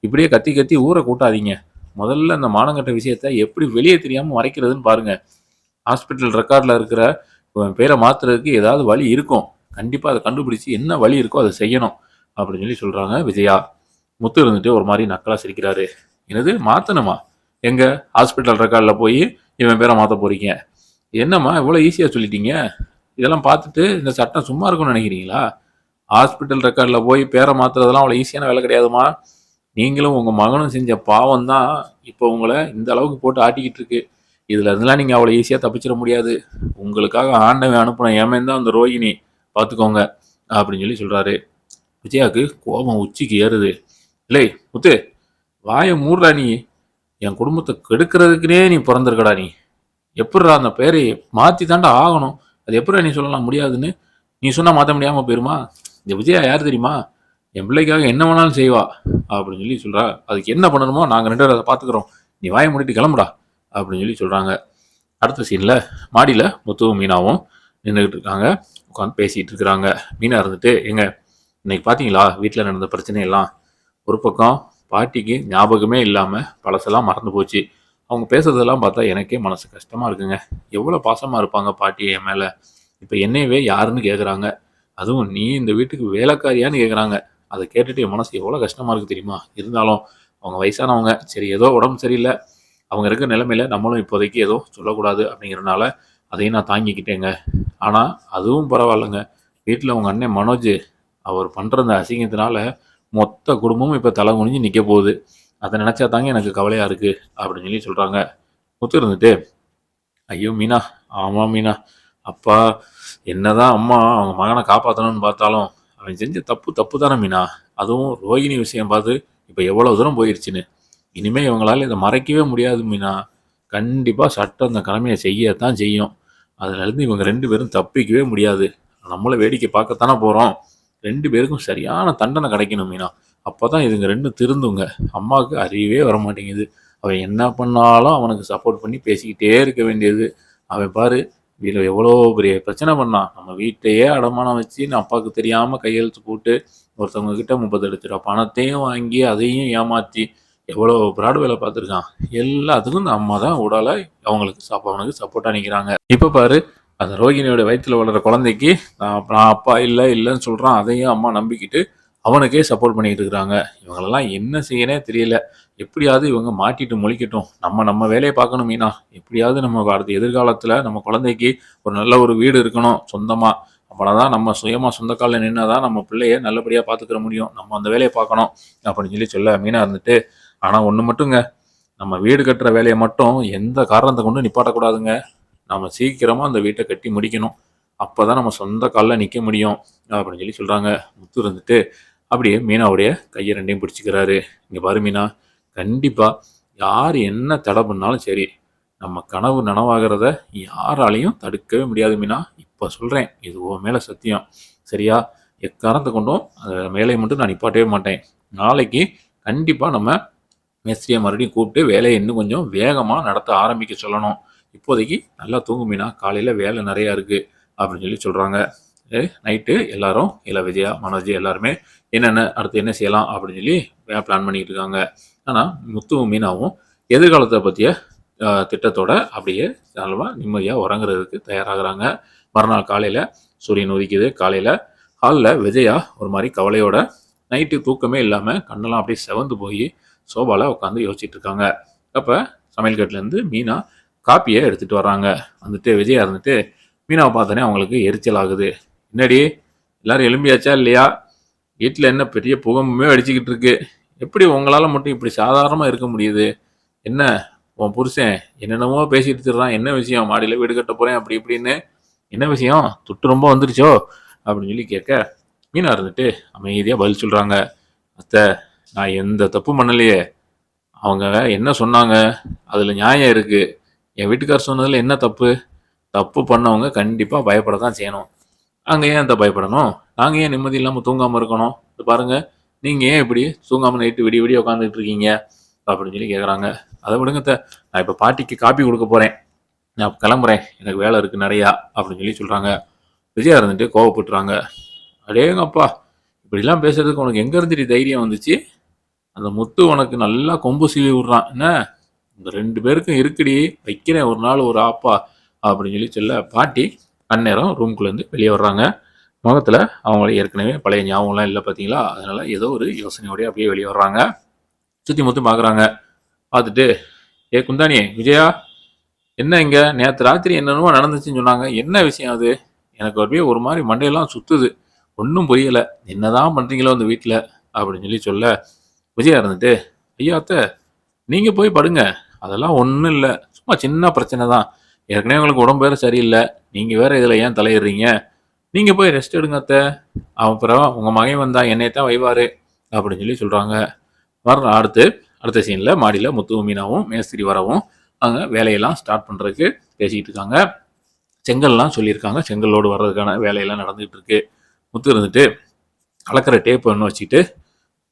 இப்படியே கத்தி கத்தி ஊரை கூட்டாதீங்க. முதல்ல இந்த மானங்கட்ட விஷயத்த எப்படி வெளியே தெரியாம மறைக்கிறதுன்னு பாருங்க. ஹாஸ்பிட்டல் ரெக்கார்ட்ல இருக்கிற உன் பேரை மாத்துறதுக்கு ஏதாவது வழி இருக்கும். கண்டிப்பா அதை கண்டுபிடிச்சு என்ன வழி இருக்கோ அதை செய்யணும்." அப்படின்னு சொல்லி சொல்றாங்க விஜயா. முத்து இருந்துட்டு ஒரு மாதிரி நக்கலா சிரிக்கிறாரு. "என்னது மாத்தணுமா? எங்க ஹாஸ்பிட்டல் ரெக்கார்ட்ல போய் இவன் பேரை மாத்த போறீங்க? என்னம்மா இவ்வளோ ஈஸியா சொல்லிட்டீங்க? இதெல்லாம் பார்த்துட்டு இந்த சட்டம் சும்மா இருக்கும்னு நினைக்கிறீங்களா? ஹாஸ்பிட்டல் ரெக்கார்ட்ல போய் பேரை மாத்துறதெல்லாம் அவ்வளோ ஈஸியான வேலை கிடையாதும்மா. நீங்களும் உங்க மகனும் செஞ்ச பாவம் தான் இப்போ உங்களை இந்த அளவுக்கு போட்டு ஆட்டிக்கிட்டு இருக்கு. இதுல இருந்தெல்லாம் நீங்க அவ்வளோ ஈஸியா தப்பிச்சிட முடியாது. உங்களுக்காக ஆண்டவன் அனுப்புன ஏமன் தான் அந்த ரோகிணி. பார்த்துக்கோங்க." அப்படின்னு சொல்லி சொல்றாரு. விஜயாவுக்கு கோபம் உச்சிக்கு ஏறுது. "இல்லை முத்து, வாயை மூடுறா நீ. என் குடும்பத்தை கெடுக்கிறதுக்குனே நீ பிறந்திருக்கடா நீ. எப்புட்றா அந்த பேரை மாத்தி தாண்டா ஆகணும். அது எப்புட்றா நீ சொல்லலாம் முடியாதுன்னு? நீ சொன்னா மாத்த முடியாம போயிருமா? இந்த விஜயா யார் தெரியுமா? என் பிள்ளைக்காக என்ன வேணாலும் செய்வா அப்படின்னு சொல்லி சொல்றா. அதுக்கு என்ன பண்ணணுமோ நாங்கள் 2 பேரும் அதை பார்த்துக்குறோம். நீ வாயை மூடிட்டு கிளம்புடா அப்படின்னு சொல்லி சொல்கிறாங்க. அடுத்த சீனில் மாடியில் முத்துவும் மீனாவும் நின்றுக்கிட்டு இருக்காங்க. உட்காந்து பேசிகிட்டு இருக்கிறாங்க. மீனா இருந்துட்டு, ஏங்க இன்னைக்கு பார்த்தீங்களா வீட்டில் நடந்த பிரச்சனையெல்லாம்? ஒரு பக்கம் பாட்டிக்கு ஞாபகமே இல்லாமல் பழசெல்லாம் மறந்து போச்சு. அவங்க பேசுறதெல்லாம் பார்த்தா எனக்கே மனசு கஷ்டமாக இருக்குங்க. எவ்வளோ பாசமாக இருப்பாங்க பாட்டி என் மேலே. இப்போ என்னையவே யாருன்னு கேட்குறாங்க. அதுவும் நீ இந்த வீட்டுக்கு வேலைக்காரியான்னு கேட்குறாங்க. அதை கேட்டுட்டு என் மனசு எவ்வளோ கஷ்டமாக இருக்குது தெரியுமா? இருந்தாலும் அவங்க வயசானவங்க. சரி ஏதோ உடம்பு சரியில்லை. அவங்க இருக்கிற நிலைமையில நம்மளும் இப்போதைக்கு ஏதோ சொல்லக்கூடாது அப்படிங்கிறனால அதையும் நான் தாங்கிக்கிட்டேங்க. ஆனால் அதுவும் பரவாயில்லைங்க. வீட்டில் உங்கள் அண்ணன் மனோஜ் அவர் பண்ணுற அந்த அசிங்கத்தினால மொத்த குடும்பமும் இப்போ தலை குனிஞ்சு நிற்க போகுது. அதை நினச்சா தாங்க எனக்கு கவலையாக இருக்குது அப்படின்னு சொல்லி சொல்கிறாங்க. முத்து இருந்துட்டு, ஐயோ மீனா, ஆமாம் மீனா, அப்பா என்னதான் அம்மா அவங்க மகனை காப்பாற்றணும்னு பார்த்தாலும் அவன் செஞ்ச தப்பு தப்பு தானே மீனா. அதுவும் ரோகிணி விஷயம் பார்த்து இப்போ எவ்வளோ தூரம் போயிடுச்சுன்னு. இனிமேல் இவங்களால இதை மறைக்கவே முடியாது மீனா. கண்டிப்பாக சட்டம் அந்த கடமையை செய்யத்தான் செய்யும். அதுலேருந்து இவங்க 2 பேரும் தப்பிக்கவே முடியாது. நம்மளை வேடிக்கை பார்க்கத்தானே போகிறோம். 2 பேருக்கும் சரியான தண்டனை கிடைக்கணும் மீனா. அப்போ தான் இதுங்க 2 திருந்துங்க. அம்மாவுக்கு அறிவே வர மாட்டேங்குது. அவன் என்ன பண்ணாலும் அவனுக்கு சப்போர்ட் பண்ணி பேசிக்கிட்டே இருக்க வேண்டியது. அவன் பாரு இதில் எவ்வளோ பெரிய பிரச்சனை பண்ணான். நம்ம வீட்டையே அடமானம் வச்சு நான் அப்பாவுக்கு தெரியாமல் கையெழுத்து போட்டு ஒருத்தவங்க கிட்ட 30,00,000 பணத்தையும் வாங்கி அதையும் ஏமாற்றி எவ்வளோ பிராடு வேலை பார்த்துருக்கான். எல்லாத்துக்கும் இந்த அம்மா தான் உடலை அவனுக்கு சப்போர்ட்டாக நிற்கிறாங்க. இப்போ பாரு அந்த ரோகிணியோட வயிற்றில் வளர்கிற குழந்தைக்கு நான் அப்பா இல்லைன்னு சொல்கிறான். அதையும் அம்மா நம்பிக்கிட்டு அவனுக்கே சப்போர்ட் பண்ணிக்கிட்டு இருக்கிறாங்க. இவங்களெல்லாம் என்ன செய்யனே தெரியல. எப்படியாவது இவங்க மாட்டிட்டு முழிக்கட்டும். நம்ம வேலையை பார்க்கணும் மீனா. எப்படியாவது நம்ம அடுத்த எதிர்காலத்தில் நம்ம குழந்தைக்கு ஒரு நல்ல ஒரு வீடு இருக்கணும் சொந்தமாக. அப்போனா தான் நம்ம சுயமாக சொந்த காலில் நின்னா தான் நம்ம பிள்ளைய நல்லபடியாக பார்த்துக்கிற முடியும். நம்ம அந்த வேலையை பார்க்கணும் அப்படின்னு சொல்ல மீனா இருந்துட்டு, ஆனால் ஒன்று மட்டுங்க, நம்ம வீடு கட்டுற வேலையை மட்டும் எந்த காரணத்தை கொண்டு நிப்பாட்டக்கூடாதுங்க. நம்ம சீக்கிரமாக அந்த வீட்டை கட்டி முடிக்கணும். அப்போ தான் நம்ம சொந்த காலில் நிற்க முடியும் அப்படின்னு சொல்கிறாங்க. முத்து இருந்துட்டு அப்படியே மீனாவுடைய கையை 2யும் பிடிச்சிக்கிறாரு. இங்கே பாரு மீனா, கண்டிப்பாக யார் என்ன தடை பண்ணாலும் சரி, நம்ம கனவு நனவாகிறத யாராலையும் தடுக்கவே முடியாது மீனா. இப்போ சொல்கிறேன், இது உன் மேலே சத்தியம். சரியா? எக்காரணத்தை கொண்டும் அந்த வேலையை மட்டும் நான் நிப்பாட்டவே மாட்டேன். நாளைக்கு கண்டிப்பாக நம்ம மேஸ்திரியை மறுபடியும் கூப்பிட்டு வேலையை இன்னும் கொஞ்சம் வேகமாக நடத்த ஆரம்பிக்க சொல்லணும். இப்போதைக்கு நல்லா தூங்கு மீனா, காலையில் வேலை நிறையா இருக்குது அப்படின்னு சொல்கிறாங்க. நைட்டு எல்லாரும் விஜயா, மனோஜ் எல்லாருமே அடுத்து என்ன செய்யலாம் அப்படின்னு சொல்லி பிளான் பண்ணிக்கிட்டு இருக்காங்க. ஆனால் முத்துவும் மீனாவும் எதிர்காலத்தை பற்றிய திட்டத்தோட அப்படியே நல்லமாக நிம்மதியாக உறங்குறதுக்கு தயாராகிறாங்க. மறுநாள் காலையில் சூரியன் உதிக்குது. காலையில் ஹாலில் விஜயா ஒரு மாதிரி கவலையோட நைட்டு தூக்கமே இல்லாமல் கண்ணெல்லாம் அப்படியே செவந்து போய் சோபாவில் உட்காந்து யோசிச்சுட்டு இருக்காங்க. அப்போ சமையல் கட்டிலேருந்து மீனா காப்பியை எடுத்துகிட்டு வர்றாங்க. வந்துட்டு விஜயா இருந்துட்டு மீனாவை பார்த்தோன்னே அவங்களுக்கு எரிச்சல் ஆகுது. என்னடி எல்லாரும் எழும்பியாச்சா இல்லையா? வீட்டில் என்ன பெரிய புகமே அடிச்சுக்கிட்டு இருக்கு. எப்படி உங்களால் மட்டும் இப்படி சாதாரணமாக இருக்க முடியுது? என்ன உன் புருஷன் என்னென்னமோ பேசிட்டு இருக்கிறான். என்ன விஷயம்? மாடியில் வீடு கட்ட போகிறேன் அப்படி இப்படின்னு. என்ன விஷயம்? துட்டு ரொம்ப வந்துருச்சோ அப்படின்னு சொல்லி கேட்க, மீனா இருந்துட்டு அமைதியாக பதில் சொல்கிறாங்க. அத்தை, நான் எந்த தப்பு பண்ணலையே. அவங்க என்ன சொன்னாங்க அதில் நியாயம் இருக்குது. என் வீட்டுக்கார் சொன்னதில் என்ன தப்பு? தப்பு பண்ணவங்க கண்டிப்பாக பயப்பட தான் செய்யணும். அங்கே ஏன் அந்த பயப்படணும்? நாங்கள் ஏன் நிம்மதி இல்லாமல் தூங்காமல் இருக்கணும்? இது பாருங்கள், நீங்கள் ஏன் இப்படி தூங்காமல் நைட்டு விடிய விடிய உட்காந்துட்டு இருக்கீங்க அப்படின்னு சொல்லி கேட்குறாங்க. அதை விடுங்க, நான் இப்போ பாட்டிக்கு காப்பி கொடுக்க போகிறேன், நான் கிளம்புறேன், எனக்கு வேலை இருக்குது நிறையா அப்படின்னு சொல்லி சொல்கிறாங்க. விஜயா இருந்துட்டு கோவப்பட்டுறாங்க. அடேங்கப்பா, இப்படிலாம் பேசுறதுக்கு உனக்கு எங்கே இருந்துட்டு தைரியம் வந்துச்சு? அந்த முத்து உனக்கு நல்லா கொம்பு சீவி விட்றான். என்ன இந்த 2 பேருக்கும் இருக்குடி, வைக்கிறேன் ஒரு நாள் ஒரு ஆப்பா அப்படின்னு சொல்ல பாட்டி அந்நேரம் ரூம்குள்ளேருந்து வெளியே வர்றாங்க. முகத்தில் அவங்கள ஏற்கனவே பழைய ஞாபகம்லாம் இல்லை பார்த்தீங்களா? அதனால் ஏதோ ஒரு யோசனையோடய அப்படியே வெளியே வர்றாங்க. சுற்றி முற்றி பார்க்குறாங்க. பார்த்துட்டு, ஏ குந்தானி, விஜயா, என்ன இங்கே நேற்று ராத்திரி என்னென்னமோ நடந்துச்சுன்னு சொன்னாங்க. என்ன விஷயம் அது? எனக்கு அப்படியே ஒரு மாதிரி மண்டையெல்லாம் சுற்றுது. ஒன்றும் புரியலை. என்ன தான் பண்ணுறீங்களோ அந்த வீட்டில் அப்படின்னு சொல்ல, விஜயா இருந்துட்டு, ஐயா அத்தை, நீங்கள் போய் படுங்க, அதெல்லாம் ஒன்றும் இல்லை, சும்மா சின்ன பிரச்சனை தான். ஏற்கனவே உங்களுக்கு உடம்பு வேறு சரியில்லை, நீங்கள் வேறு இதில் ஏன் தலையிடுறீங்க? நீங்கள் போய் ரெஸ்ட் எடுங்க அத்தை. அப்புறம் உங்கள் மகன் வந்தால் என்னையத்தான் வைவார் அப்படின்னு சொல்கிறாங்க. அடுத்த சீனில் மாடியில் முத்துவும் மீனாவும் மேஸ்திரி வரவும் அங்கே வேலையெல்லாம் ஸ்டார்ட் பண்ணுறதுக்கு பேசிக்கிட்டு இருக்காங்க. செங்கல்லாம் சொல்லியிருக்காங்க. செங்கல்லோடு வர்றதுக்கான வேலையெல்லாம் நடந்துகிட்டு இருக்கு. முத்து இருந்துட்டு, அளக்கிற டேப் ஒன்று வச்சுக்கிட்டு,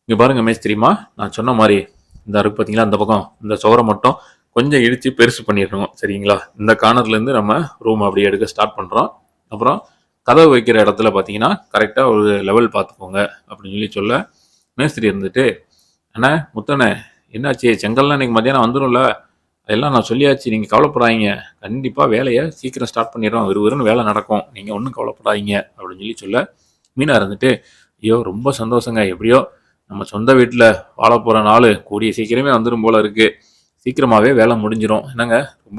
இங்கே பாருங்க மேஸ்திரிமா, நான் சொன்ன மாதிரி இந்த இருக்கு பார்த்தீங்களா, இந்த பக்கம் இந்த சுவரை மட்டும் கொஞ்சம் இடித்து பெருசு பண்ணிடணும் சரிங்களா. இந்த கார்னர்லேருந்து நம்ம ரூம் அப்படியே எடுக்க ஸ்டார்ட் பண்ணுறோம். அப்புறம் கதவு வைக்கிற இடத்துல பார்த்தீங்கன்னா கரெக்டாக ஒரு லெவல் பார்த்துக்கோங்க அப்படின்னு சொல்ல, மேஸ்திரி இருந்துட்டு, அண்ணா முத்தண்ணே என்னாச்சு, செங்கல்லாம் இன்னைக்கு மத்தியானம் வந்துடும்ல, அதெல்லாம் நான் சொல்லியாச்சு, நீங்கள் கவலைப்படாதீங்க, கண்டிப்பாக வேலையை சீக்கிரம் ஸ்டார்ட் பண்ணிடுறோம், விறுவிறுன்னு வேலை நடக்கும், நீங்கள் ஒன்றும் கவலைப்படாதீங்க அப்படின்னு சொல்ல, மீனா இருந்துட்டு, ஐயோ ரொம்ப சந்தோஷங்க, எப்படியோ நம்ம சொந்த வீட்டில் வாழ போகிற நாள் கூடிய சீக்கிரமே வந்துடும் போல இருக்குது, சீக்கிரமாகவே வேலை முடிஞ்சிடும் என்னங்க,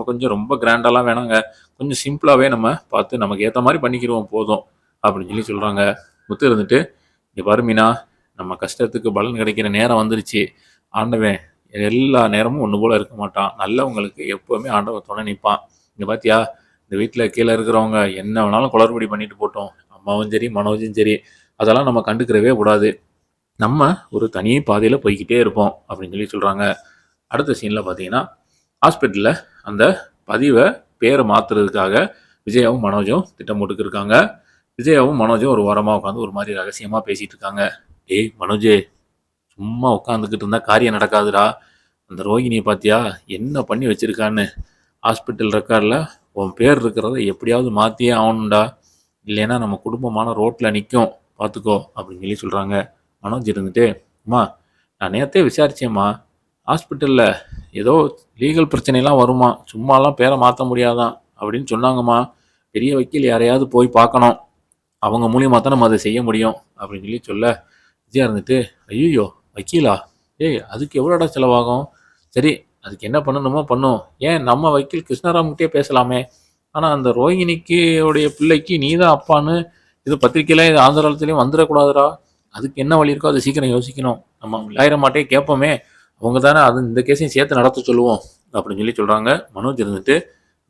கொஞ்சம் ரொம்ப கிராண்டாலாம் வேணாங்க, கொஞ்சம் சிம்பிளாகவே நம்ம பார்த்து நமக்கு ஏற்ற மாதிரி பண்ணிக்கிடுவோம் போதும் அப்படின்னு சொல்கிறாங்க. முத்து இருந்துட்டு, இங்கே பாரு மீனா, நம்ம கஷ்டத்துக்கு பலன் கிடைக்கிற நேரம் வந்துருச்சு, ஆண்டவன் எல்லா நேரமும் ஒன்று போல் இருக்க மாட்டான், நல்லவங்களுக்கு எப்போவுமே ஆண்டவன் துணை நிற்பான், இங்கே பார்த்தியா இந்த வீட்டில் கீழே இருக்கிறவங்க என்ன வேணாலும் குளறுபடி பண்ணிட்டு போட்டோம், அம்மாவும் சரி மனோஜும் சரி, அதெல்லாம் நம்ம கண்டுக்கிறவே கூடாது, நம்ம ஒரு தனி பாதையில் போய்கிட்டே இருப்போம் அப்படின்னு சொல்கிறாங்க. அடுத்த சீனில் பார்த்தீங்கன்னா ஹாஸ்பிட்டலில் அந்த பதிவை பேரை மாற்றுறதுக்காக விஜயாவும் மனோஜும் திட்டம் போட்டுக்கிருக்காங்க. விஜயாவும் மனோஜும் ஒரு வாரமாக உட்காந்து ஒரு மாதிரி ரகசியமாக பேசிகிட்டு இருக்காங்க. ஏய் மனோஜே, சும்மா உட்காந்துக்கிட்டு இருந்தால் காரியம் நடக்காதுடா, அந்த ரோகிணியை பார்த்தியா என்ன பண்ணி வச்சுருக்கான்னு, ஹாஸ்பிட்டல் ரெக்கார்டில் உன் பேர் இருக்கிறத எப்படியாவது மாற்றியே ஆகணும்டா, இல்லைன்னா நம்ம குடும்பமான ரோட்டில் நிற்கும் பார்த்துக்கோ அப்படின்னு சொல்கிறாங்க. மனோஜ் இருந்துட்டு, அம்மா நான் நேற்றே விசாரித்தேம்மா, ஹாஸ்பிட்டலில் ஏதோ லீகல் பிரச்சனைலாம் வருமா, சும்மாலாம் பேரை மாற்ற முடியாதான் அப்படின்னு சொன்னாங்கம்மா, பெரிய வக்கீல் யாரையாவது போய் பார்க்கணும், அவங்க மூலியமாக தான் நம்ம அதை செய்ய முடியும் அப்படின்னு சொல்ல, விஜயா இருந்துட்டு, ஐயோ வக்கீலா, ஏய் அதுக்கு எவ்வளோடா செலவாகும், சரி அதுக்கு என்ன பண்ணணுமோ பண்ணும், ஏன் நம்ம வக்கீல் கிருஷ்ணராம்கிட்டே பேசலாமே, ஆனால் அந்த ரோஹிணிக்கு உடைய பிள்ளைக்கு நீ தான் அப்பான்னு இது பத்திரிக்கையில இது ஆந்திராலத்துலேயும் வந்துடக்கூடாதுடா, அதுக்கு என்ன வழி இருக்கோ அதை சீக்கிரம் யோசிக்கணும், நம்ம லாயரமாட்டே கேட்போமே, அவங்க தானே அது இந்த கேஸையும் சேர்த்து நடத்த சொல்லுவோம் அப்படின்னு சொல்கிறாங்க. மனோஜ் இருந்துட்டு,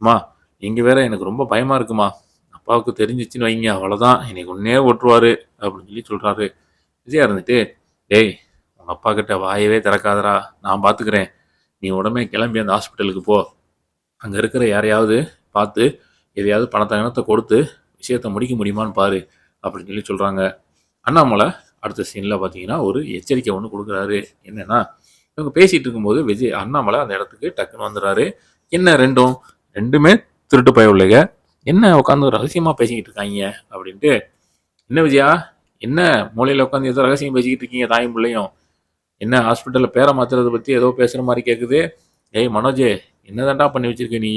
அம்மா இங்கே வேற எனக்கு ரொம்ப பயமாக இருக்குமா, அப்பாவுக்கு தெரிஞ்சிச்சுன்னு வைங்க அவ்வளோதான், இன்னைக்கு ஒன்னே ஓட்டுருவார் அப்படின்னு சொல்கிறாரு. விஜயா இருந்துட்டு, டேய் உங்கள் அப்பா கிட்ட வாயவே திறக்காதரா, நான் பார்த்துக்கிறேன், நீ உடனே கிளம்பி அந்த ஹாஸ்பிட்டலுக்கு போ, அங்கே இருக்கிற யாரையாவது பார்த்து எதையாவது பணத்தை கணத்தை கொடுத்து விஷயத்தை முடிக்க முடியுமான்னு பாரு அப்படின்னு சொல்கிறாங்க. அண்ணாமலை அடுத்த சீனில் பார்த்தீங்கன்னா ஒரு எச்சரிக்கை ஒன்று கொடுக்குறாரு. என்னென்னா, இவங்க பேசிகிட்டு இருக்கும்போது அண்ணாமலை அந்த இடத்துக்கு டக்குன்னு வந்துடுறாரு. என்ன ரெண்டுமே திருட்டு பய உள்ளங்க, என்ன உட்காந்து ரகசியமாக பேசிக்கிட்டு இருக்காங்க அப்படின்ட்டு, என்ன விஜயா, என்ன மூலையில் உட்காந்து ஏதோ ரகசியம் பேசிக்கிட்டு இருக்கீங்க தாயும் பிள்ளையும், என்ன ஹாஸ்பிட்டலில் பேரை மாற்றுறதை பற்றி ஏதோ பேசுகிற மாதிரி கேட்குது, ஏய் மனோஜே என்னதான்டா பண்ணி வச்சிருக்க நீ,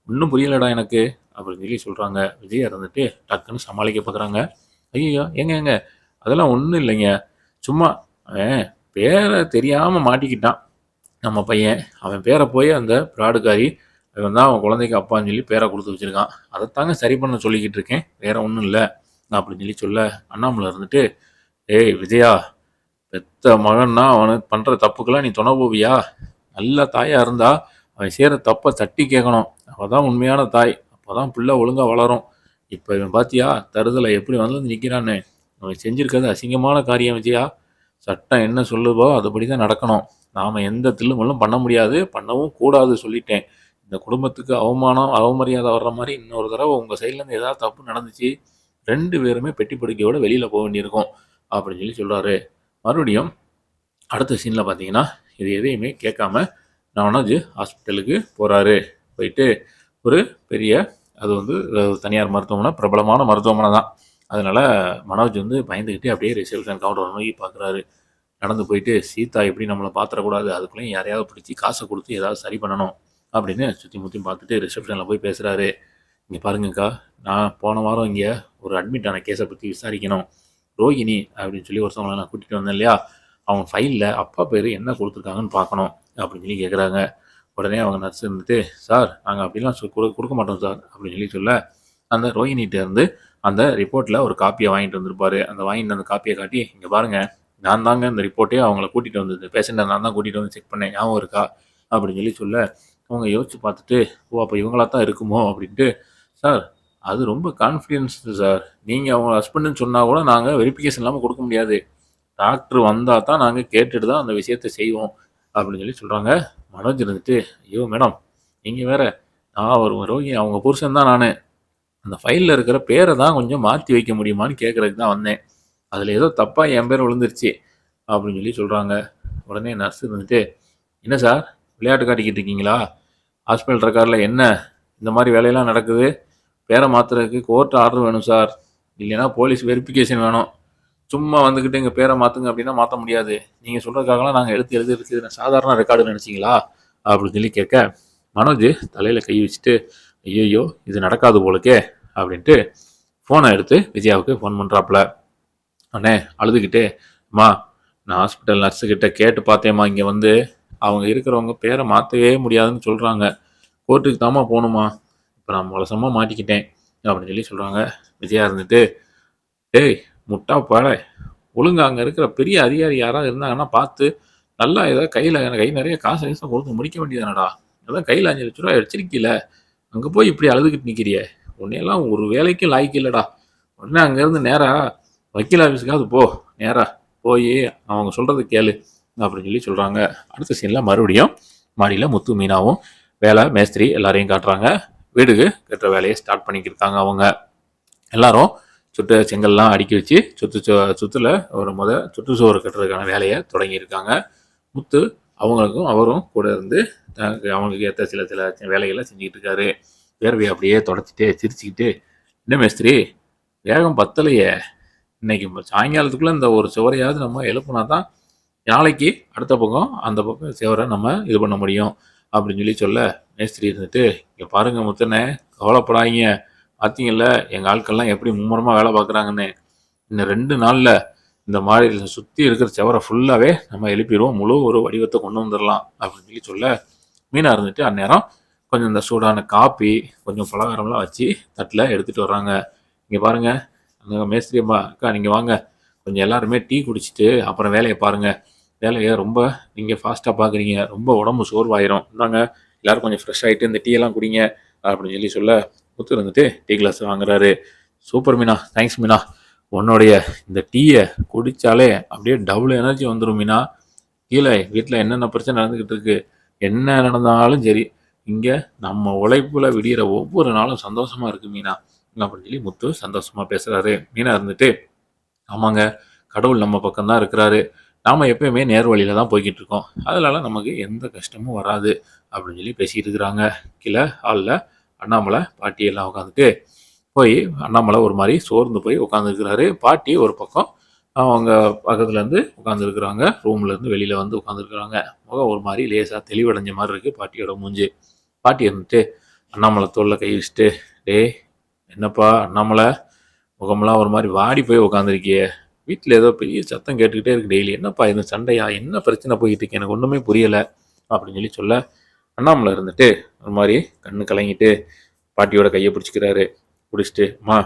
இன்னும் புரியலடா எனக்கு அப்படின்னு சொல்கிறாங்க. விஜயா இருந்துட்டு டக்குன்னு சமாளிக்க பார்க்குறாங்க. ஐயோ ஏங்க அதெல்லாம் ஒன்றும் இல்லைங்க, சும்மா அவன் பேரை தெரியாமல் மாட்டிக்கிட்டான் நம்ம பையன், அவன் பேரை போய் அந்த பிராடுக்காரி அவன் தான் அவன் குழந்தைக்கு அப்பான்னு சொல்லி பேரை கொடுத்து வச்சுருக்கான், அதைத்தாங்க சரி பண்ண சொல்லிக்கிட்டு இருக்கேன், வேற ஒன்றும் இல்லை அப்படின்னு சொல்ல, அண்ணாமலை இருந்துட்டு, ஏய் விஜயா, பெத்த மகன்னா அவனுக்கு பண்ணுற தப்புக்கெல்லாம் நீ துணை போவியா, நல்ல தாயாக இருந்தா அவன் செய்கிற தப்பை தட்டி கேட்கணும், அவள் தான் உண்மையான தாய், அப்போ தான் பிள்ளை ஒழுங்காக வளரும், இப்போ இவன் பார்த்தியா தருதலை எப்படி வந்து நிற்கிறான்னு, அவன் செஞ்சுருக்கிறது அசிங்கமான காரியம் விஜயா, சட்டம் என்ன சொல்லுதோ அதுபடி தான் நடக்கணும், நாம் எந்த தில்லுமுள்ளும் பண்ண முடியாது, பண்ணவும் கூடாது சொல்லிட்டேன், இந்த குடும்பத்துக்கு அவமரியாதை வர்ற மாதிரி இன்னொரு தடவை உங்கள் சைட்லேருந்து ஏதாவது தப்பு நடந்துச்சு, 2 பேருமே பெட்டி படுக்கையோட வெளியில் போக வேண்டியிருக்கும் அப்படின்னு சொல்கிறாரு. மறுபடியும் அடுத்த சீனில் பார்த்தீங்கன்னா இது எதையுமே கேட்காம மனோஜ் ஹாஸ்பிட்டலுக்கு போகிறாரு. போயிட்டு ஒரு பெரிய அது வந்து தனியார் மருத்துவமனை, பிரபலமான மருத்துவமனை தான், அதனால் மனோஜ் வந்து பயந்துக்கிட்டே அப்படியே ரிசப்ஷன் கவுண்டர் நோக்கி பார்க்குறாரு. நடந்து போயிட்டு, சீதா எப்படி நம்மளை பார்த்துடக்கூடாது, அதுக்குள்ளேயும் யாரையாவது பிடிச்சி காசை கொடுத்து ஏதாவது சரி பண்ணணும் அப்படின்னு சுற்றி முற்றியும் பார்த்துட்டு ரிசப்ஷனில் போய் பேசுகிறாரு. இங்கே பாருங்கக்கா, நான் போன வாரம் இங்கே ஒரு அட்மிட் ஆன கேஸை பற்றி விசாரிக்கணும், ரோகிணி அப்படின்னு சொல்லி ஒருத்தவங்களை நான் கூட்டிகிட்டு வந்தேன் இல்லையா, அவங்க ஃபைலில் அப்பா பேர் என்ன கொடுத்துருக்காங்கன்னு பார்க்கணும் அப்படின்னு சொல்லி கேட்குறாங்க. உடனே அவங்க நர்ஸ் இருந்துட்டு, சார் நாங்கள் அப்படிலாம் கொடுக்க மாட்டோம் சார் அப்படின்னு சொல்ல, அந்த ரோஹினிகிட்ட இருந்து அந்த ரிப்போர்ட்டில் ஒரு காப்பியை வாங்கிட்டு வந்திருப்பாரு. அந்த காப்பியை காட்டி, இங்கே பாருங்கள் நான் தாங்க இந்த ரிப்போர்ட்டே அவங்கள கூட்டிகிட்டு வந்தது, பேஷண்ட்டை நான் தான் கூட்டிகிட்டு வந்து செக் பண்ணேன், ஞாபகம் இருக்கா அப்படின்னு சொல்ல, அவங்க யோசிச்சு பார்த்துட்டு, ஓ அப்போ இவங்களா தான் இருக்குமோ அப்படின்ட்டு, சார் அது ரொம்ப கான்ஃபிடென்ஸ் சார், நீங்கள் அவங்க ஹஸ்பண்டுன்னு சொன்னால் கூட நாங்கள் வெரிஃபிகேஷன் இல்லாமல் கொடுக்க முடியாது, டாக்டர் வந்தால் தான் நாங்கள் கேட்டுட்டு தான் அந்த விஷயத்தை செய்வோம் அப்படின்னு சொல்கிறாங்க. மனோஜ் இருந்துட்டு, ஐயோ மேடம் நீங்கள் வேறு, நான் ஒரு ரோகி அவங்க புருஷன் தான், நான் அந்த ஃபைலில் இருக்கிற பேரை தான் கொஞ்சம் மாற்றி வைக்க முடியுமான்னு கேட்குறதுக்கு தான் வந்தேன், அதில் ஏதோ தப்பாக என் பேர் விழுந்துருச்சு அப்படின்னு சொல்லி சொல்கிறாங்க. உடனே நர்ஸ் இருந்துட்டு, என்ன சார் விளையாட்டு காட்டிக்கிட்டு இருக்கீங்களா? ஹாஸ்பிட்டல் இருக்கார்ல, என்ன இந்த மாதிரி வேலையெல்லாம் நடக்குது? பேரை மாத்துறதுக்கு கோர்ட் ஆர்டர் வேணும் சார், இல்லைன்னா போலீஸ் வெரிஃபிகேஷன் வேணும். சும்மா வந்துக்கிட்டு எங்கள் பேரை மாற்றுங்க அப்படின்னா மாற்ற முடியாது. நீங்கள் சொல்கிறதுக்காகலாம் நாங்கள் எடுத்து எழுதி இருக்குது நான் சாதாரண ரெக்கார்டு நினச்சிங்களா அப்படின்னு சொல்லி கேட்க, மனோஜ் தலையில் கை வச்சுட்டு, ஐயோ இது நடக்காது போலுக்கே அப்படின்ட்டு ஃபோனை எடுத்து விஜயாவுக்கு ஃபோன் பண்ணுறாப்புல. அண்ணே அழுதுகிட்டே, அம்மா நான் ஹாஸ்பிட்டல் நர்ஸுக்கிட்ட கேட்டு பார்த்தேம்மா, இங்கே வந்து அவங்க இருக்கிறவங்க பேரை மாற்றவே முடியாதுன்னு சொல்கிறாங்க. கோர்ட்டுக்கு தாம்மா போகணுமா, இப்போ நான் மோசமாக மாட்டிக்கிட்டேன் அப்படின்னு சொல்லி சொல்கிறாங்க. விஜயா இருந்துட்டு, டேய் முட்டா பாட, ஒழுங்கா அங்கே இருக்கிற பெரிய அதிகாரி யாராவது இருந்தாங்கன்னா பார்த்து நல்லா ஏதாவது கையில் கை நிறைய காசு கீசை கொடுத்து முடிக்க வேண்டியதானடா. அதான் கையில் 5,00,000 வச்சிருக்கீல, அங்கே போய் இப்படி அழுதுகிட்டு நிற்கிறியே, உன்னையெல்லாம் ஒரு வேலைக்கும் லாய்க்கு இல்லைடா. உடனே அங்கேருந்து நேராக வக்கீல் ஆஃபீஸுக்காவது போ, நேராக போய் அவங்க சொல்கிறத கேளு அப்படின்னு சொல்லி சொல்கிறாங்க. அடுத்த சீனில் மறுபடியும் மாடியில் முத்து மீனாவும் வேலை மேஸ்திரி எல்லாரையும் காட்டுறாங்க. வீடுக்கு கட்டுற வேலையை ஸ்டார்ட் பண்ணிக்கிருக்காங்க. அவங்க எல்லாரும் சுட்டு செங்கல்லாம் அடுக்கி வச்சு சுற்றுல ஒரு சுற்றுச்சுவர் கட்டுறதுக்கான வேலையை தொடங்கியிருக்காங்க. முத்து அவங்களுக்கும் அவரும் கூட இருந்து அவங்களுக்கு ஏற்ற சில சில வேலைகளை செஞ்சுக்கிட்டு இருக்காரு. வேர்வையை அப்படியே தொடச்சிட்டு சிரிச்சுக்கிட்டு, என்ன மேஸ்திரி வேகம் பத்தலையே, இன்னைக்கு சாயங்காலத்துக்குள்ளே இந்த ஒரு சுவரையாவது நம்ம எழுப்புனா தான் நாளைக்கு அடுத்த பக்கம் அந்த பக்கம் சுவரை நம்ம இது பண்ண முடியும் அப்படின்னு சொல்லி சொல்ல, மேஸ்திரி இருந்துட்டு, இங்கே பாருங்க முத்துனே, கவலைப்படாதீங்க, பார்த்தீங்கல்ல எங்கள் ஆட்கள்லாம் எப்படி மும்முரமாக வேலை பார்க்குறாங்கன்னு, இன்னும் 2 நாளில் இந்த மாடியில் சுற்றி இருக்கிற சுவரை ஃபுல்லாகவே நம்ம எழுப்பிடுவோம், முழு ஒரு வடிவத்தை கொண்டு வந்துடலாம் அப்படின்னு சொல்லி சொல்ல, மீனா இருந்துட்டு அந்நேரம் கொஞ்சம் இந்த சூடான காப்பி கொஞ்சம் பலகாரம்லாம் வச்சு தட்டில் எடுத்துகிட்டு வர்றாங்க. இங்கே பாருங்கள் அந்த மேஸ்திரி அம்மா, அக்கா நீங்கள் வாங்க, கொஞ்சம் எல்லாருமே டீ குடிச்சிட்டு அப்புறம் வேலையை பாருங்கள், வேலையை ரொம்ப நீங்கள் ஃபாஸ்ட்டாக பார்க்குறீங்க, ரொம்ப உடம்பு சோர்வாயிரும், இந்தாங்க எல்லோரும் கொஞ்சம் ஃப்ரெஷ் ஆகிட்டு இந்த டீயெல்லாம் குடிங்க அப்படின்னு சொல்லி சொல்ல, முத்து இருந்துட்டு டீ கிளாஸ் வாங்குறாரு. சூப்பர் மீனா, தேங்க்ஸ் மீனா, உன்னுடைய இந்த டீயை குடித்தாலே அப்படியே டபுள் எனர்ஜி வந்துடும் மீனா. கீழே வீட்டில் என்னென்ன பிரச்சனை நடந்துக்கிட்டு இருக்கு, என்ன நடந்தாலும் சரி, இங்கே நம்ம உழைப்புல விடிகிற ஒவ்வொரு நாளும் சந்தோஷமாக இருக்குது மீனா அப்படின்னு சொல்லி முத்து சந்தோஷமாக பேசுகிறாரு. மீனா இருந்துட்டு, ஆமாங்க கடவுள் நம்ம பக்கம்தான் இருக்கிறாரு, நாம் எப்பயுமே நேர் வழியில் தான் போய்கிட்டு இருக்கோம், அதனால் நமக்கு எந்த கஷ்டமும் வராது அப்படின்னு சொல்லி பேசிக்கிட்டு இருக்கிறாங்க. கீழே ஹாலில் அண்ணாமலை பாட்டி எல்லாம் உட்காந்துட்டு போய் அண்ணாமலை ஒரு மாதிரி சோர்ந்து போய் உட்காந்துருக்கிறாரு. பாட்டி ஒரு பக்கம் அவங்க பக்கத்துலேருந்து உட்காந்துருக்குறாங்க, ரூம்லேருந்து வெளியில் வந்து உட்காந்துருக்குறாங்க. முகம் ஒரு மாதிரி லேசாக தெளிவடைஞ்ச மாதிரி இருக்குது பாட்டியோட மூஞ்சி. பாட்டி இருந்துட்டு அண்ணாமலை தோளில் கை வச்சுட்டு, டே என்னப்பா அண்ணாமலை, முகமெல்லாம் ஒரு மாதிரி வாடி போய் உட்காந்துருக்கியே, வீட்டில் ஏதோ பெரிய சத்தம் கேட்டுக்கிட்டே இருக்கு டெய்லி, என்னப்பா இது சண்டையா, என்ன பிரச்சனை போய்கிட்டு இருக்கு, எனக்கு ஒன்றுமே புரியலை அப்படின்னு சொல்லி சொல்ல, அண்ணாமலை இருந்துட்டு ஒரு மாதிரி கண்ணு கலங்கிட்டு பாட்டியோட கையை பிடிச்சிக்கிறாரு. பிடிச்சிட்டு, அம்மா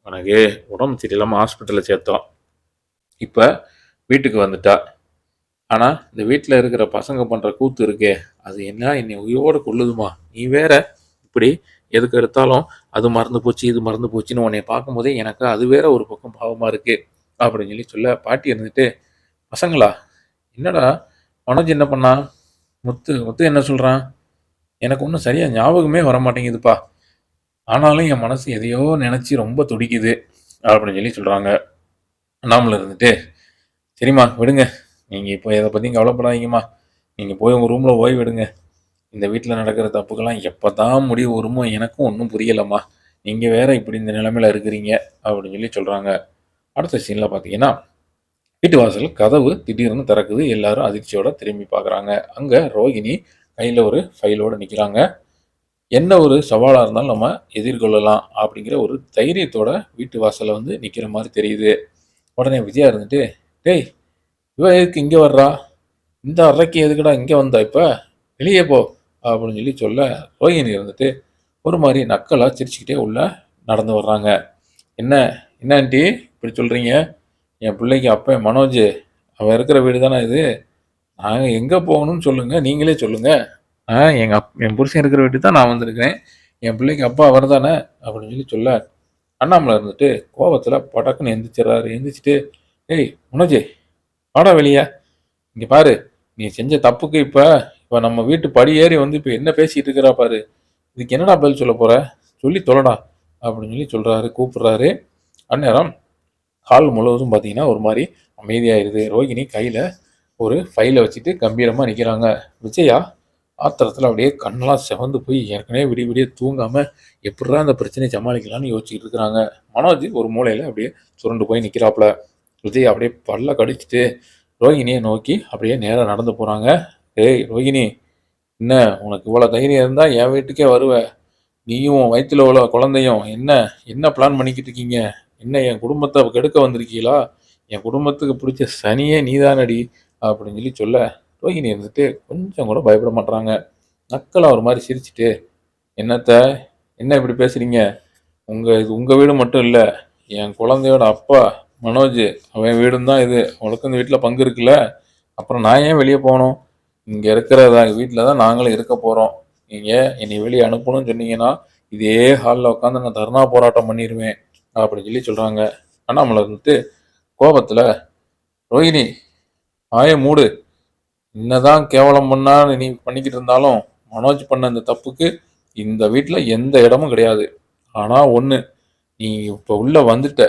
உனக்கு உடம்பு சரியில்லாமல் ஹாஸ்பிட்டலில் சேர்த்தோம், இப்போ வீட்டுக்கு வந்துட்டா, ஆனால் இந்த வீட்டில் இருக்கிற பசங்க பண்ணுற கூத்து இருக்கே, அது என்ன என்னை உயிரோடு கொள்ளுதுமா, நீ வேற இப்படி எதுக்கு எடுத்தாலும் அது மறந்து போச்சு இது மறந்து போச்சுன்னு உன்னை பார்க்கும்போதே எனக்கு அது வேற ஒரு பக்கம் பாவமாக இருக்குது அப்படின்னு சொல்லி சொல்ல, பாட்டி இருந்துட்டு, பசங்களா என்னடா மனோஜ் என்ன பண்ணா, முத்து முத்து என்ன சொல்கிறான், எனக்கு ஒன்றும் சரியாக ஞாபகமே வர மாட்டேங்குதுப்பா, ஆனாலும் என் மனசு எதையோ நினச்சி ரொம்ப துடிக்குது அப்படின்னு சொல்லி சொல்கிறாங்க. அண்ணாமலை இருந்துட்டு, சரிம்மா விடுங்க, நீங்கள் இப்போ எதை பற்றியும் கவலைப்படாதீங்கம்மா, நீங்கள் போய் உங்கள் ரூமில் ஓய்வு விடுங்க, இந்த வீட்டில் நடக்கிற தப்புக்கெல்லாம் எப்போ தான் முடிவு வருமோ எனக்கும் ஒன்றும் புரியலம்மா, நீங்கள் வேற இப்படி இந்த நிலைமையில் இருக்கிறீங்க அப்படின்னு சொல்லி சொல்கிறாங்க. அடுத்த சீனில் பார்த்தீங்கன்னா வீட்டு வாசல் கதவு திடீர்னு திறக்குது, எல்லாரும் அதிர்ச்சியோட திரும்பி பார்க்குறாங்க. அங்கே ரோகிணி கையில் ஒரு ஃபைலோடு நிற்கிறாங்க. என்ன ஒரு சவாலாக இருந்தாலும் நம்ம எதிர்கொள்ளலாம் அப்படிங்கிற ஒரு தைரியத்தோட வீட்டு வாசலில் வந்து நிற்கிற மாதிரி தெரியுது. உடனே விஜயா இருந்துட்டு, டேய் இவ எதுக்கு இங்கே வர்றா, இந்த அறைக்கு எதுக்குடா இங்கே வந்தா, இப்போ வெளியே போ அப்படின்னு சொல்லி சொல்ல, ரோஹிணி இருந்துட்டு ஒரு மாதிரி நக்கலாக சிரிச்சுக்கிட்டே உள்ள நடந்து வர்றாங்க. என்ன என்ன ஆண்டி இப்படி சொல்கிறீங்க, என் பிள்ளைக்கு அப்போ மனோஜ் அவன் இருக்கிற வீடு தானே இது, நாங்கள் எங்கே போகணும்னு சொல்லுங்கள், நீங்களே சொல்லுங்கள், என் புருஷன் இருக்கிற வீட்டுக்கு தான் நான் வந்திருக்கிறேன், என் பிள்ளைக்கு அப்பா அவர் தானே அப்படின்னு சொல்லி சொல்ல, அண்ணாமலை இருந்துட்டு கோபத்தில் படக்குன்னு எந்திரிச்சிடறாரு. எந்திரிச்சிட்டு, ஏய் மனோஜ் வாடா வெளியே, இங்கே பாரு நீ செஞ்ச தப்புக்கு இப்போ நம்ம வீட்டு படி ஏறி வந்து இப்போ என்ன பேசிகிட்டு இருக்கிறா பாரு, இதுக்கு என்னடா பதில் சொல்ல போகிற, சொல்லி தொலைடா அப்படின்னு சொல்லி சொல்கிறாரு, கூப்பிட்றாரு. அந்நேரம் ஹால் முழுவதும் பார்த்தீங்கன்னா, ஒரு மாரி அமைதியாயிருது. ரோகிணி கையில ஒரு ஃபைல வச்சுட்டு கம்பீரமா நிக்கிறாங்க. விஜயா ஆத்திரத்தில அப்படியே கண்ணெல்லாம் சிவந்து போய் ஏற்கனவே விடிய விடிய தூங்காம எப்புட்றா இந்த பிரச்சனைய சமாளிக்கலாம்னு யோசிச்சுக்கிட்டு இருக்கிறாங்க. மனோஜ் ஒரு மூலையில அப்படியே சுருண்டு போய் நிக்கிறாப்புல. விஜய் அப்படியே பல்ல கடிச்சுட்டு ரோகிணிய நோக்கி அப்படியே நேரா நடந்து போறாங்க. "ஏய் ரோகிணி, என்ன உனக்கு இவ்வளோ தைரியம் இருந்தா என் வீட்டுக்கே வருவ? நீயும் உன் வயித்துல உள்ள குழந்தையும் என்ன என்ன பிளான் பண்ணிக்கிட்டு இருக்கீங்க? என்ன என் குடும்பத்த கெடுக்க வந்திருக்கீகளா? என் குடும்பத்துக்கு பிடிச்ச சனியே நீதானடி" அப்படின்னு சொல்ல, ரோகிணி இருந்துட்டு கொஞ்சம் கூட பயப்பட மாட்றாங்க. நக்கலா ஒரு மாரி சிரிச்சுட்டு, "என்னத்த? என்ன இப்படி பேசுறீங்க? இது உங்க வீடு மட்டும் இல்ல. என் குழந்தையோட அப்பா மனோஜ், அவன் வீடும் தான் இது. உனக்கும் இந்த வீட்ல பங்கு இருக்குல்ல? அப்புறம் நான் ஏன் வெளிய போணும்? இங்க இருக்கிற வீட்ல தான் நாங்களும் இருக்க போறோம். நீங்க என்னைய வெளிய அனுப்பணும்னு சொன்னீங்கன்னா, இதே ஹால்ல உட்காந்து நான் தர்ணா போராட்டம் பண்ணிருவேன்." அப்படின்னு சொல்றாங்க. அண்ணாமலை இருந்துட்டு கோபத்துல, "ரோகிணி, வாய மூடு. என்னதான் கேவலம் பண்ணா நீ பண்ணிக்கிட்டு இருந்தாலும், மனோஜ் பண்ண இந்த தப்புக்கு இந்த வீட்ல எந்த இடமும் கிடையாது. ஆனா ஒண்ணு, நீ இப்ப உள்ள வந்துட்ட.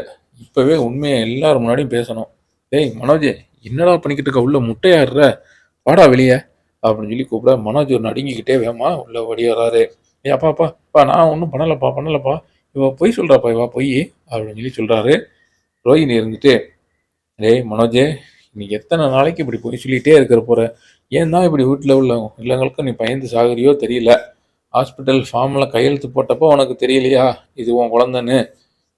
இப்பவே உண்மைய எல்லார் முன்னாடியும் பேசணும். "டேய் மனோஜ், என்னடா பண்ணிக்கிட்டு இருக்க? உள்ள முட்டையாடுற? வாடா வெளிய." அப்படின்னு கூப்பிட, மனோஜ் ஒரு நடுங்கிக்கிட்டே வேகமா உள்ள ஓடி வராரு. "ஏய் அப்பா, அப்பா, அப்பா நான் ஒண்ணும் பண்ணலப்பா, பண்ணலப்பா. இவ பொய் சொல்றாப்பா இவ பொய்யி." அப்படின்னு சொல்றாரு. ரோஹிணி இருந்துட்டு, "டேய் மனோஜ், நீ எத்தன நாளைக்கு இப்படி பொய் சொல்லிட்டே இருக்க போற? ஏன் தான் இப்படி வீட்ல உள்ள இல்லங்களுக்கும் நீ பயந்து சாகுறியோ தெரியல. ஹாஸ்பிட்டல் ஃபார்ம்ல கையெழுத்து போட்டப்போ உனக்கு தெரியலையா? இது உன் குழந்தைன்னு.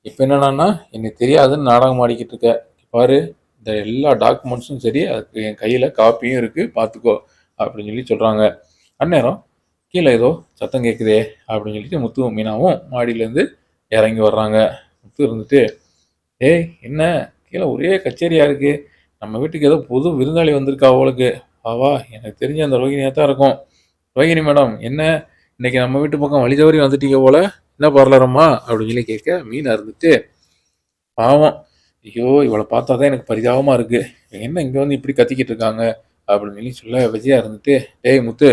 இப்ப என்னடான்னா, எனக்கு தெரியாதுன்னு நாடகம் ஆடிக்கிட்டு இருக்க. பாரு, இந்த எல்லா டாக்குமெண்ட்ஸும் சரி, அதுக்கு என் கையில காப்பியும் இருக்கு. பார்த்துக்கோ." அப்படின்னு சொல்றாங்க. அந்நேரம் கீழ ஏதோ சத்தம் கேட்குதே அப்படின்னு முத்துவும் மீனாவும் மாடியிலேருந்து இறங்கி வர்றாங்க. முத்து இருந்துட்டு, "ஏய் என்ன கீழ ஒரே கச்சேரியா இருக்கு. நம்ம வீட்டுக்கு ஏதோ புது விருந்தாளி வந்திருக்கா போலருக்கு. வா வா, எனக்கு தெரிஞ்ச அந்த ரோகிணியா தான் இருக்கும். ரோகிணி மேடம், என்ன இன்னைக்கு நம்ம வீட்டு பக்கம் வழி தவறி வந்துட்டீங்க போல. என்ன பார்லரம்மா?" அப்படின்னு கேட்க, மீனா இருந்துட்டு, பாவம், ஐயோ இவள பார்த்தா தான் எனக்கு பரிதாபமா இருக்கு. இவங்க என்ன இங்க வந்து இப்படி கத்திக்கிட்டு இருக்காங்க அப்படின்னு சொல்ல, விஜயா இருந்துட்டு, "டேய் முத்து,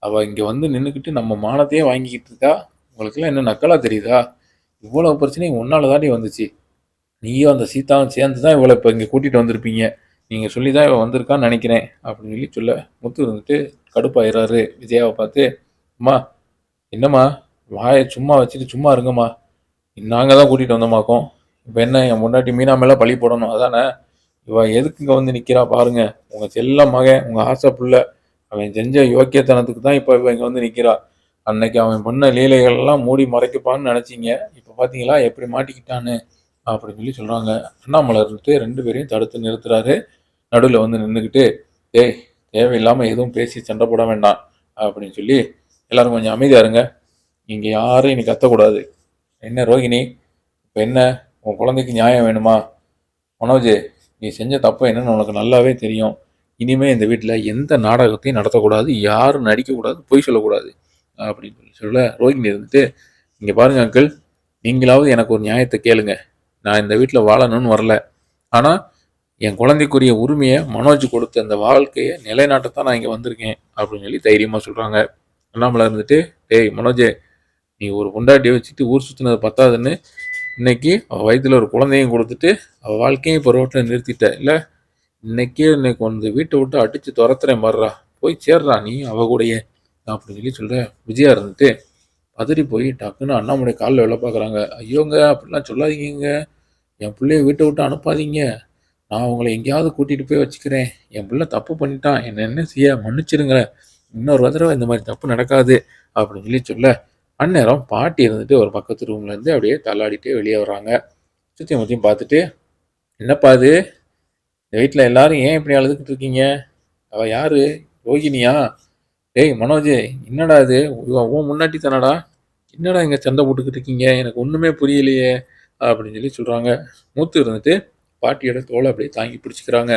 அவ இங்க வந்து நின்னுக்கிட்டு நம்ம மானத்தையே வாங்கிக்கிட்டு இருக்கா. உங்களுக்கெல்லாம் என்ன நக்கலா தெரியுதா? இவ்வளவு பிரச்சனையும் உன்னால தாண்டி வந்துச்சு. நீயும் அந்த சீதாவும் சேர்ந்து தான் இவள இப்ப இங்க கூட்டிட்டு வந்திருப்பீங்க. நீங்க சொல்லி தான் இவ வந்திருக்கான்னு நெனைக்கிறேன்." அப்படின்னு சொல்ல, முத்து இருந்துட்டு கடுப்பாயிர்றாரு. விஜயாவ பார்த்து, "அம்மா, என்னம்மா? வாய சும்மா வச்சுட்டு சும்மா இருங்கம்மா. நாங்க தான் கூட்டிட்டு வந்தோமாக்கும். இப்ப என்ன என் பொண்டாட்டி மீனா மேல பழி போடணும் அதானே? இவ எதுக்கு இங்க வந்து நிக்கிறா பாருங்க. உங்க செல்ல மகன், உங்க ஆசை புள்ள. அவன் செஞ்ச யோக்கியத்தனத்துக்கு தான் இப்ப இவ இங்க வந்து நிக்கிறா. அன்னைக்கு அவன் பண்ண லீலைகள் எல்லாம் மூடி மறைக்கப்பான்னு நெனைச்சீங்க. இப்ப பார்த்தீங்களா எப்படி மாட்டிக்கிட்டான்னு." அப்படின்னு சொல்றாங்க. அண்ணாமலை இருந்துட்டு 2 பேரையும் தடுத்து நிறுத்துறாரு. நடுவுல வந்து நின்னுக்கிட்டு, "டேய், தேவையில்லாம எதுவும் பேசி சண்டை போட வேண்டாம்." அப்படின்னு எல்லாரும் கொஞ்சம் அமைதியா இருங்க. இங்க யாரும் இனி கத்தக்கூடாது. என்ன ரோகிணி, இப்ப என்ன உன் குழந்தைக்கு நியாயம் வேணுமா? மனோஜ், நீ செஞ்ச தப்பு என்னன்னு உனக்கு நல்லாவே தெரியும். இனிமே இந்த வீட்ல எந்த நாடகத்தையும் நடத்தக்கூடாது. யாரும் நடிக்கக்கூடாது. பொய் சொல்லக்கூடாது." அப்படின்னு சொல்ல, ரோகிணி இருந்துட்டு, "இங்க பாருங்க அங்கிள், நீங்களாவது எனக்கு ஒரு நியாயத்த கேளுங்க. நான் இந்த வீட்ல வாழணும்னு வரல. ஆனா, என் குழந்தைக்குரிய உரிமைய மனோஜ் கொடுத்த அந்த வாழ்க்கைய நிலைநாட்டத்தான் நான் இங்க வந்திருக்கேன்." அப்படின்னு தைரியமா சொல்றாங்க. அண்ணாமலை இருந்துட்டு, "டேய் மனோஜ், நீ ஒரு பொண்டாட்டிய வச்சுட்டு ஊர் சுத்தினது பத்தாதுன்னு, இன்னைக்கு அவ வயித்துல ஒரு குழந்தையும் குடுத்துட்டு, அவ வாழ்க்கையும் இப்ப ரோட்ல நிறுத்திட்ட இல்ல? இன்னைக்கே இன்னைக்கு வந்து வீட்ட விட்டு அடிச்சு தொரத்துறேன் பார்றா. போய் சேர்றா நீ அவ கூடயே." அப்படின்னு சொல்ல, விஜயா இருந்துட்டு பதறி போய் டக்குன்னு அண்ணாமலை கால்ல விழ பார்க்குறாங்க. "ஐயோங்க! அப்படிலாம் சொல்லாதீங்கங்க. என் புள்ளைய வீட்ட விட்டு அனுப்பாதீங்க. நான் அவங்கள எங்கேயாவது கூட்டிட்டு போய் வச்சுக்கிறேன். என் புள்ள தப்பு பண்ணிட்டான். என்ன என்ன செய்ய மன்னிச்சிடுங்க. இன்னொரு தடவ இந்த மாரி தப்பு நடக்காது." அப்படின்னு சொல்ல, அந்நேரம் பாட்டி இருந்துட்டு ஒரு பக்கத்து ரூம்ல இருந்து அப்படியே தள்ளாடிட்டே வெளியே வர்றாங்க. சுத்தி முத்தியும் பார்த்துட்டு, "என்னப்பா இது? இந்த வீட்ல எல்லாரும் ஏன் இப்படி அழுதுகிட்டு இருக்கீங்க? அவ யாரு? ரோகிணியா? டேய் மனோஜ், என்னடா இது? இவ உன் முன்னாடி தானடா? என்னடா இங்க சண்டை போட்டுக்கிட்டு இருக்கீங்க? எனக்கு ஒண்ணுமே புரியலையே." அப்படின்னு சொல்றாங்க. மூத்து இருந்துட்டு பாட்டியோட தோள அப்படியே தாங்கி பிடிச்சுக்கிறாங்க.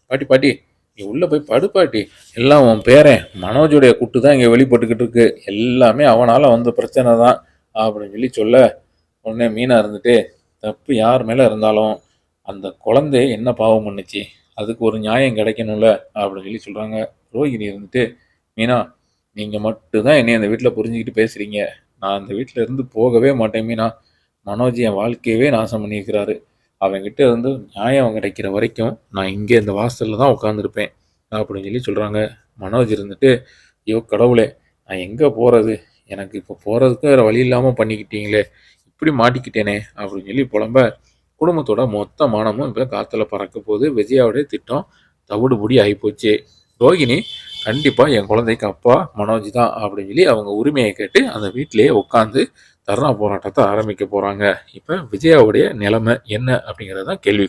"பாட்டி, பாட்டி, நீ உள்ள போய் படு பாட்டி. எல்லாம் உன் பேரன் மனோஜுடைய குட்டு தான் இங்க வெளிப்பட்டுக்கிட்டு இருக்கு. எல்லாமே அவனால வந்த பிரச்சனை தான்." அப்படின்னு சொல்ல, உடனே மீனா இருந்துட்டு, "தப்பு யார் மேல இருந்தாலும் அந்த குழந்தை என்ன பாவம் பண்ணுச்சு? அதுக்கு ஒரு நியாயம் கிடைக்கணும்ல." அப்படின்னு சொல்றாங்க. ரோகிணி இருந்துட்டு, "மீனா, நீங்க மட்டும் தான் என்னைய அந்த வீட்ல புரிஞ்சுக்கிட்டு பேசுறீங்க. நான் அந்த வீட்ல இருந்து போகவே மாட்டேன் மீனா. மனோஜ் என் வாழ்க்கையவே நாசம் பண்ணியிருக்கிறாரு. அவன்கிட்ட இருந்து நியாயம் கிடைக்கிற வரைக்கும் நான் இங்கே இந்த வாசல்ல தான் உட்காந்துருப்பேன் அப்படின்னு சொல்றாங்க. மனோஜ் இருந்துட்டு, ஐயோ கடவுளே! நான் எங்க போறது? எனக்கு இப்போ போறதுக்கு வேற வழி இல்லாம பண்ணிக்கிட்டீங்களே! இப்படி மாட்டிக்கிட்டேனே! அப்படின்னு புலம்ப, குடும்பத்தோட மொத்த மானமும் இப்ப காத்துல பறக்க போது. விஜயாவுடைய திட்டம் தவிடுபொடி ஆயிப்போச்சு. ரோகிணி கண்டிப்பா என் குழந்தைக்கு அப்பா மனோஜ் தான் அப்படின்னு அவங்க உரிமையை கேட்டு அந்த வீட்டிலேயே உட்காந்து தர்ணா போராட்டத்தை ஆரம்பிக்க போறாங்க. இப்ப விஜயாவுடைய நிலைமை என்ன அப்படிங்கிறது தான் கேள்வி.